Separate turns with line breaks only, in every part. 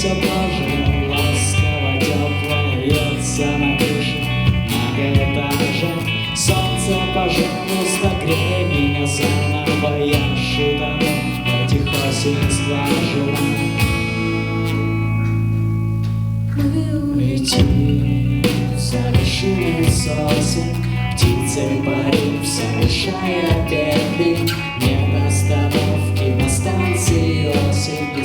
все тоже ласково теплое льется на крыше многоэтажек. Солнце, пожалуйста, грей меня заново, я шутану в этих осенних скважинах. Мы улетим за вершины сосен, птицей парим, совершая петли. Нет остановки на станции осень,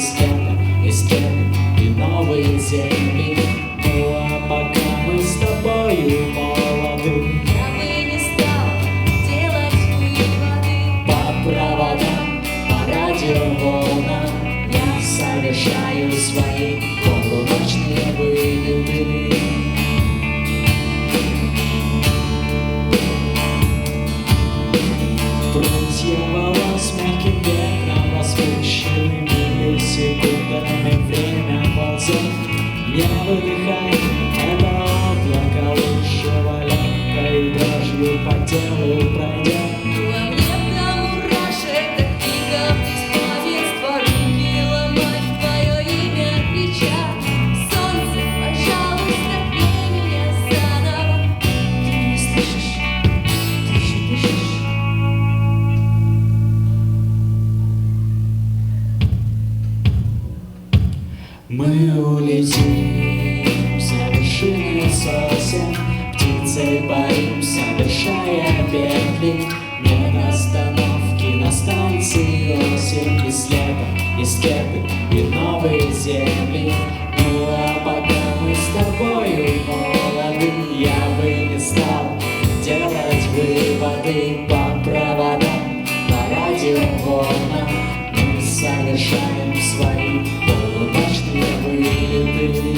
и скеты, и новые земли. Ну а пока мы с тобою молоды,
я бы не стал делать выводы.
по проводам, по радиоволнам я совершаю свои полуночные вылеты. Прутья волос мягким ветром распущены, миллисекундами время ползет. Я выдыхаю это облако лучшего, легкой дрожью по телу пройдет.
Во мне до мурашек, так пиков беспамятства, руки ломать твое имя кричат. Солнце, пожалуйста, грей меня заново. Ты не слышишь, ты еще дышишь.
Мы улетим за вершины сосен, птицей парим, совершая петли. Нет остановки на станции осень, и скеты, и новые земли. Ну а пока мы с тобою молоды, я бы не стал делать выводы по проводам, по радиоволнам. Мы совершаем свои полуночные вылеты.